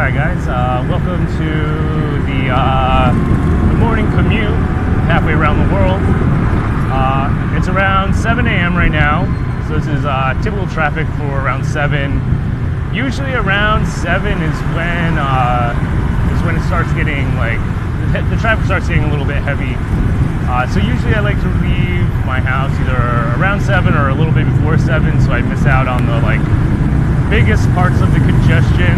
Alright guys, welcome to the morning commute halfway around the world. It's around 7 a.m. right now, so this is typical traffic for around 7. Usually around 7 is when it starts getting the traffic starts getting a little bit heavy. So usually I like to leave my house either around 7 or a little bit before 7, so I miss out on the biggest parts of the congestion.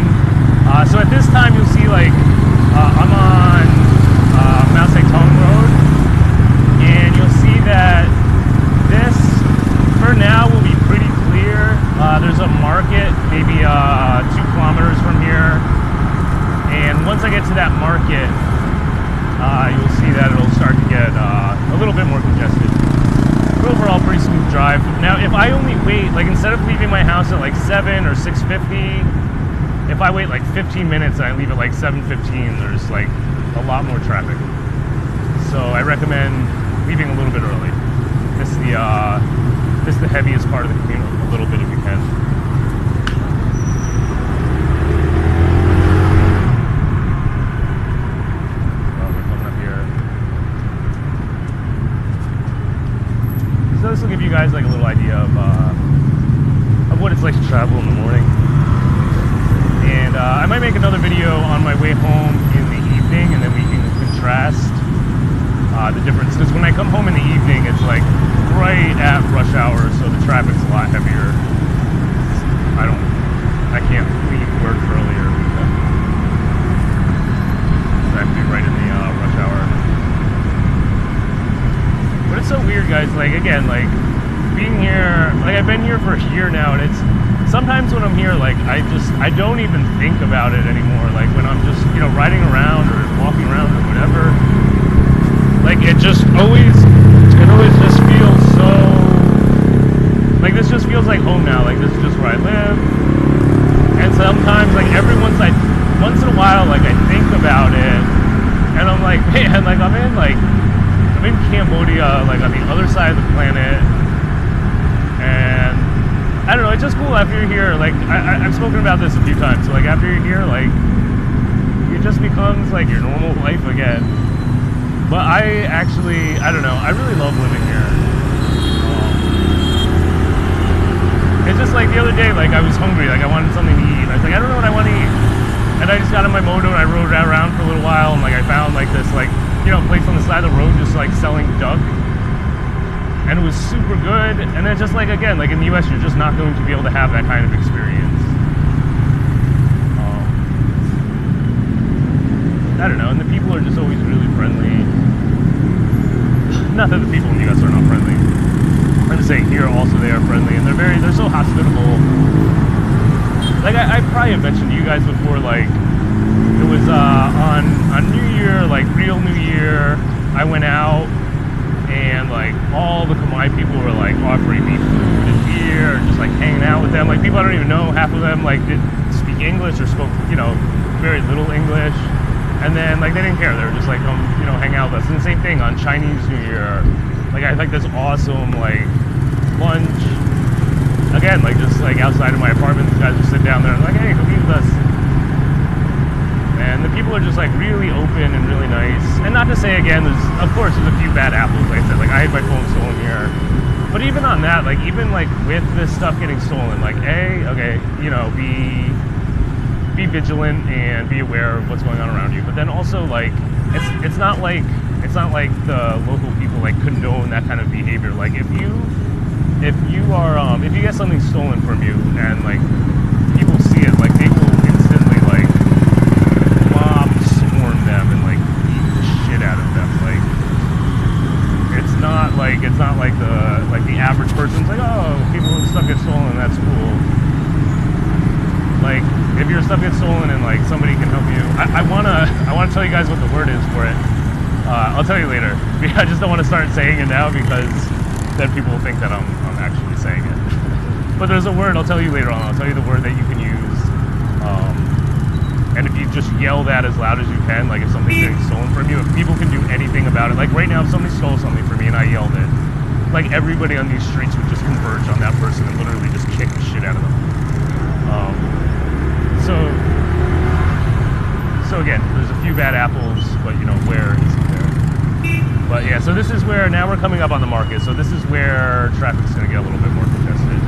So at this time you'll see I'm on Mount Tong Road, and you'll see that this for now will be pretty clear. There's a market maybe 2 kilometers from here, and once I get to that market you'll see that it'll start to get a little bit more congested. But overall, pretty smooth drive. Now if I only wait, instead of leaving my house at 7 or 6:50, if I wait 15 minutes and I leave at 7:15, there's a lot more traffic. So I recommend leaving a little bit early. This is the heaviest part of the commute a little bit if you can. We're coming up here. So this will give you guys a little idea of what it's like to travel in the morning. And I might make another video on my way home in the evening, and then we can contrast the difference. Because when I come home in the evening, it's right at rush hour, so the traffic's a lot heavier. I can't leave work earlier. It's actually right in the rush hour. But it's so weird, guys. Again, being here, I've been here for a year now, and it's sometimes when I'm here, I don't even think about it anymore. When I'm just, riding around or walking around or whatever, it always just feels so, this just feels like home now. This is just where I live. And sometimes, once in a while, I think about it, and I'm man, I'm in Cambodia, on the other side of the planet, and I don't know, it's just cool after you're here. I've spoken about this a few times. So after you're here, it just becomes your normal life again. But I don't know, I really love living here. It's just the other day, I was hungry, I wanted something to eat. I was I don't know what I want to eat. And I just got on my moto and I rode around for a little while, and I found this place on the side of the road just selling duck. And it was super good. And then just again, in the US, you're just not going to be able to have that kind of experience. I don't know, and the people are just always really friendly. Not that the people in the US are not friendly. I'm just saying here also they are friendly, and they're so hospitable. I probably have mentioned to you guys before, it was on New Year, real New Year, I went out, and all the Khmer people were offering me food and beer and just hanging out with them. People I don't even know, half of them didn't speak English or spoke very little English, and then they didn't care. They were just come hang out with us. And the same thing on Chinese New Year. I had this awesome lunch. Again, just outside of my apartment, these guys just sit down there and hey, come eat with us. And the people are just really open and really nice. And not to say, again, of course there's a few bad apples. Like I said, I had my phone stolen here. But even on that, even with this stuff getting stolen, okay, be vigilant and be aware of what's going on around you. But then also it's not like the local people condone that kind of behavior. If you get something stolen from you and people see it, they will instantly mob swarm them and beat the shit out of them. It's not the average person's oh, people's stuff gets stolen, that's cool. If your stuff gets stolen and somebody can help you, I wanna tell you guys what the word is for it. I'll tell you later. I just don't want to start saying it now because then people will think that I'm actually saying it. But there's a word, I'll tell you later on. I'll tell you the word that you can use. And if you just yell that as loud as you can, if something's getting stolen from you, if people can do anything about it. Right now, if somebody stole something from me and I yelled it, everybody on these streets would just converge on that person and literally just kick the shit out of them. So few bad apples, but you know, where isn't there? But yeah, so this is where, now we're coming up on the market, so this is where traffic's going to get a little bit more congested.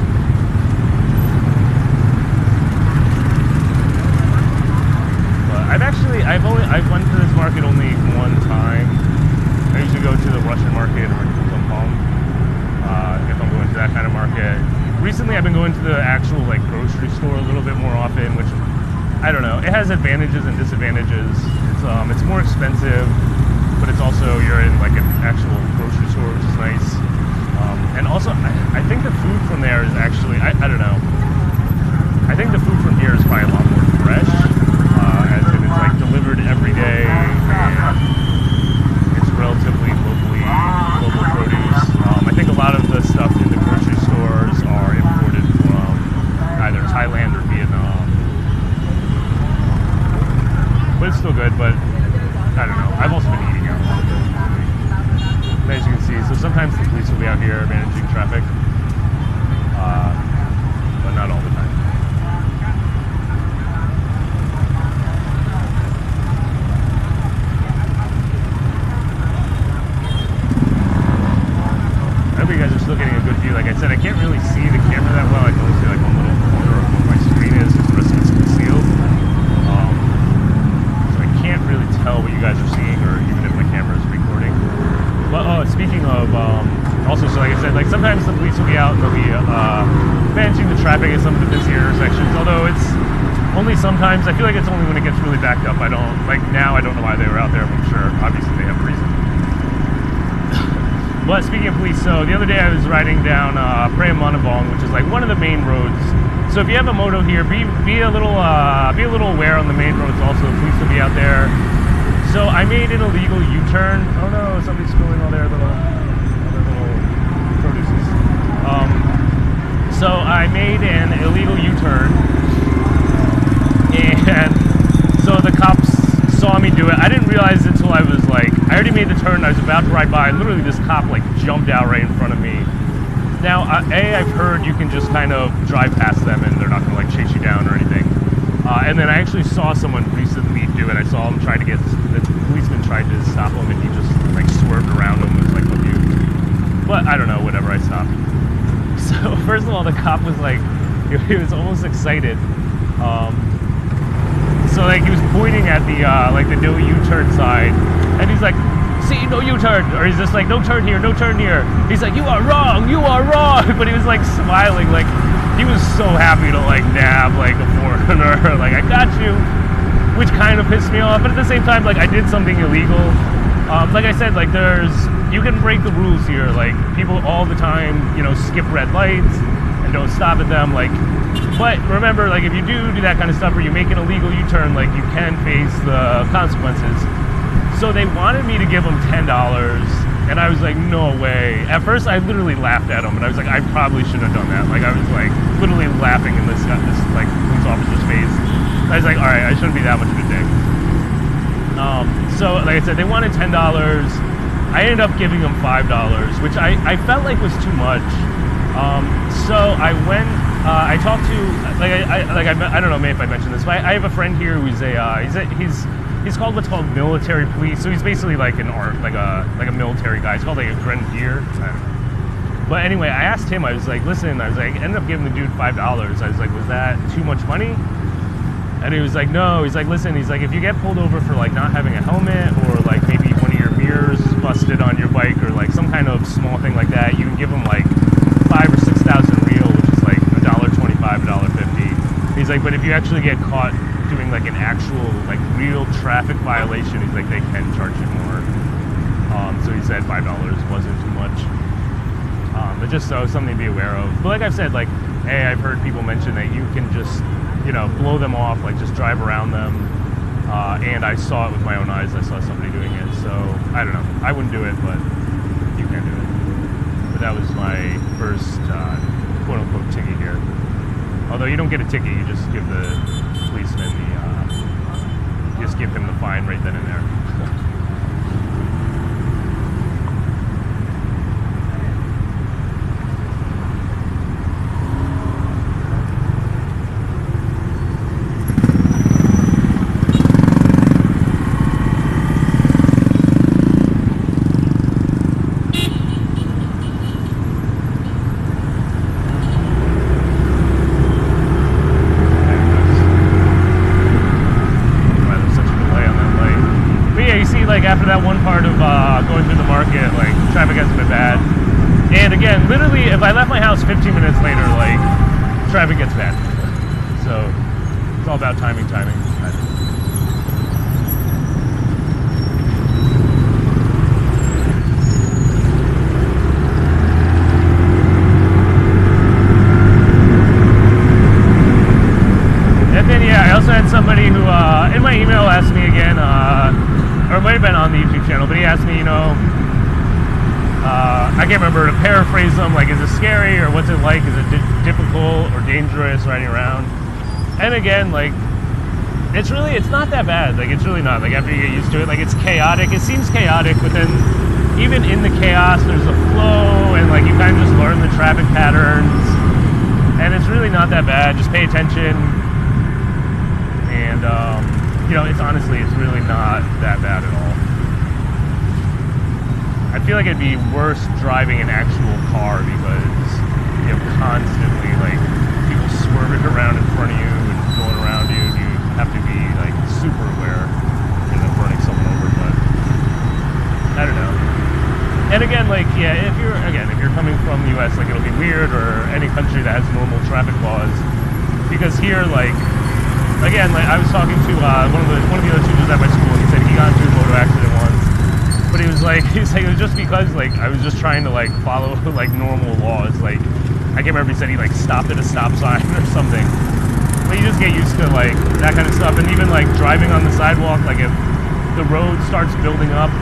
But I've went to this market only one time. I usually go to the Russian market or Phnom Penh if I'm going to that kind of market. Recently, I've been going to the actual like grocery store a little bit more often, which I don't know. It has advantages and disadvantages. It's more expensive, but it's also, you're in like an actual grocery store, which is nice. And also, I think the food from there is actually, I don't know. I think the food from here is probably a lot more fresh, as in it's like delivered every day, and it's relatively local produce. I think a lot of the stuff in the grocery stores are imported from either Thailand or Vietnam. But it's still good, but I don't know. I've also been eating out. As you can see, so sometimes the police will be out here managing traffic, but not all the time. I hope you guys are still getting a good view. Like I said, I can't really see the camera that well. I can only see like one little corner of what my screen is, because the rest of it's concealed. So I can't really tell what you guys are seeing, or even if my camera is recording. But speaking of, also, so like I said, like sometimes the police will be out and they'll be managing the traffic at some of the busier intersections. Although it's only sometimes. I feel like it's only when it gets really backed up. I don't now. I don't know why they were out there, but I'm sure obviously they have a reason. But speaking of police, so the other day I was riding down Prem Manabong, which is like one of the main roads. So if you have a moto here, be a little aware on the main roads. Also, the police will be out there. So I made an illegal U-turn. Oh no, somebody's spilling all their little produces. So I made an illegal U-turn, and so the cops saw me do it. I didn't realize until I was like, I already made the turn, I was about to ride by, and literally this cop like jumped out right in front of me. Now, I've heard you can just kind of drive past them and they're not gonna like chase you down or anything. And then I actually saw someone recently do it. I saw him try to get, the policeman tried to stop him and he just like swerved around him and was like, fuck you. But I don't know, whatever, I stopped. So first of all, the cop was like, he was almost excited. So like he was pointing at the like the no U-turn side, and he's like, see, no U-turn, or he's just like, no turn here, no turn here. He's like, you are wrong, but he was like smiling, like he was so happy to like nab like a foreigner, like I got you, which kind of pissed me off. But at the same time, like I did something illegal. Like I said, like you can break the rules here. Like people all the time, you know, skip red lights and don't stop at them, like. But remember, like if you do that kind of stuff, or you make an illegal U-turn, like you can face the consequences. So they wanted me to give them $10, and I was like, no way. At first, I literally laughed at them, and I was like, I probably shouldn't have done that. Like I was like literally laughing in this like police officer's face. I was like, all right, I shouldn't be that much of a dick. So like I said, they wanted $10. I ended up giving them $5, which I felt like was too much. So I went. I talked to I don't know maybe if I mentioned this, but I have a friend here who's he's called what's called military police. So he's basically like a military guy. He's called like a grenadier. But anyway, I asked him. I was like, listen, I ended up giving the dude $5. I was like, was that too much money? And he was like, no. He's like, listen. He's like, if you get pulled over for like not having a helmet, or like maybe one of your mirrors busted on your bike, or like some kind of small thing like that, you can give him like 5,000 or 6,000 real, which is like $1.25, $1.50. He's like, but if you actually get caught doing like an actual like real traffic violation, he's like, they can charge you more. So he said $5 wasn't too much. But just so something to be aware of. But like I've said, like, hey, I've heard people mention that you can just, you know, blow them off, like just drive around them. And I saw it with my own eyes. I saw somebody doing it. So I don't know. I wouldn't do it, but you can do it. But that was my first quote-unquote ticket here. Although you don't get a ticket, you just give the policeman you just give him the fine right then and there. like after that one part of going through the market, like traffic hasn't been bad. And again, literally, if I left my house 15 minutes later, like traffic gets bad. So it's all about timing. And then yeah, I also had somebody who in my email asked me again, or it might have been on the YouTube channel, but he asked me, you know, I can't remember, to paraphrase them, like, is it scary or what's it like? Is it difficult or dangerous riding around? And again, like, it's not that bad. Like, it's really not. Like, after you get used to it, like, it's chaotic. It seems chaotic, but then even in the chaos, there's a flow, and like, you kind of just learn the traffic patterns, and it's really not that bad. Just pay attention, and you know, it's really not that bad at all. I feel like it'd be worse driving an actual car because you have constantly like people swerving around in front of you and going around you, and you have to be like super aware and running someone over. But I don't know. And again, like, yeah, if you're coming from the US, like, it'll be weird, or any country that has normal traffic laws, because here, like, again, like, I was talking to one of the other teachers at my school, and he said he got into a moto accident once. But he was like, it was just because, like, I was just trying to, like, follow, like, normal laws. Like, I can't remember, he said he, like, stopped at a stop sign or something. But you just get used to, like, that kind of stuff. And even, like, driving on the sidewalk, like, if the road starts building up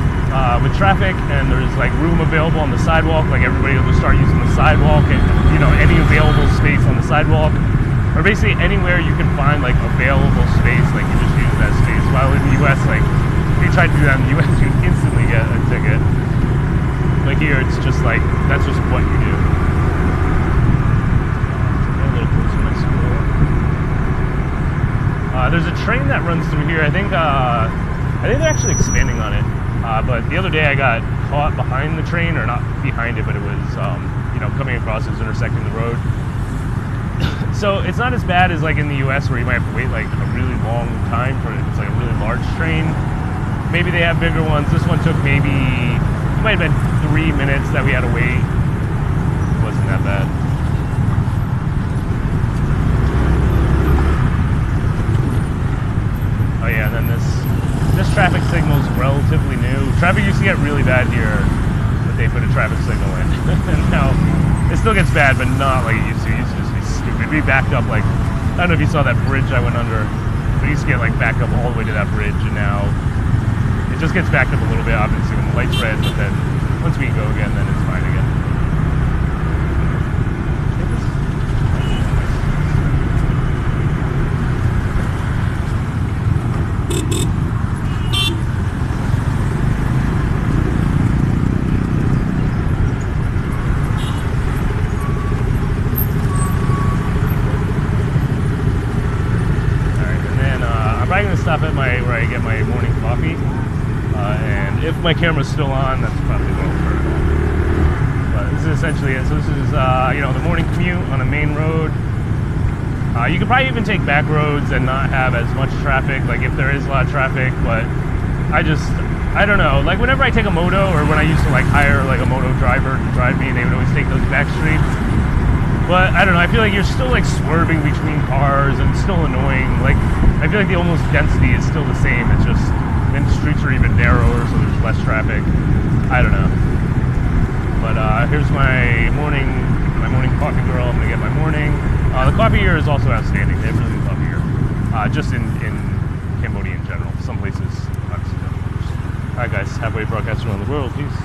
with traffic and there's, like, room available on the sidewalk, like, everybody will just start using the sidewalk and, you know, any available space on the sidewalk. Or basically anywhere you can find, like, available space, like, you just use that space. While in the US, like, if you try to do that in the US, you instantly get a ticket. But here, it's just like, that's just what you do. Get a little closer to my school. There's a train that runs through here. I think they're actually expanding on it. But the other day I got caught behind the train, or not behind it, but it was, you know, coming across, it was intersecting the road. So it's not as bad as like in the US, where you might have to wait like a really long time for it. It's like a really large train. Maybe they have bigger ones. This one took maybe, it might have been 3 minutes that we had to wait. It wasn't that bad. Oh yeah, and then this traffic signal is relatively new. Traffic used to get really bad here, but they put a traffic signal in. And now it still gets bad, but not like it used to. It used to just be stupid. We backed up, like, I don't know if you saw that bridge I went under. We used to get like backed up all the way to that bridge, and now it just gets backed up a little bit, obviously, when the light's red, but then once we go again, then it's fine again. Stop at where I get my morning coffee, and if my camera's still on, that's probably a little vertical. But this is essentially it. So this is you know, the morning commute on a main road. You could probably even take back roads and not have as much traffic, like if there is a lot of traffic. But I don't know. Like whenever I take a moto, or when I used to like hire like a moto driver to drive me, they would always take those back streets. But I don't know, I feel like you're still like swerving between cars, and it's still annoying. Like, I feel like the almost density is still the same. It's just, then the streets are even narrower, so there's less traffic. I don't know. But here's my morning coffee girl. I'm gonna get my morning. The coffee here is also outstanding. They have really good coffee here. Just in Cambodia in general. Some places, obviously. Alright guys, halfway broadcast around the world. Peace.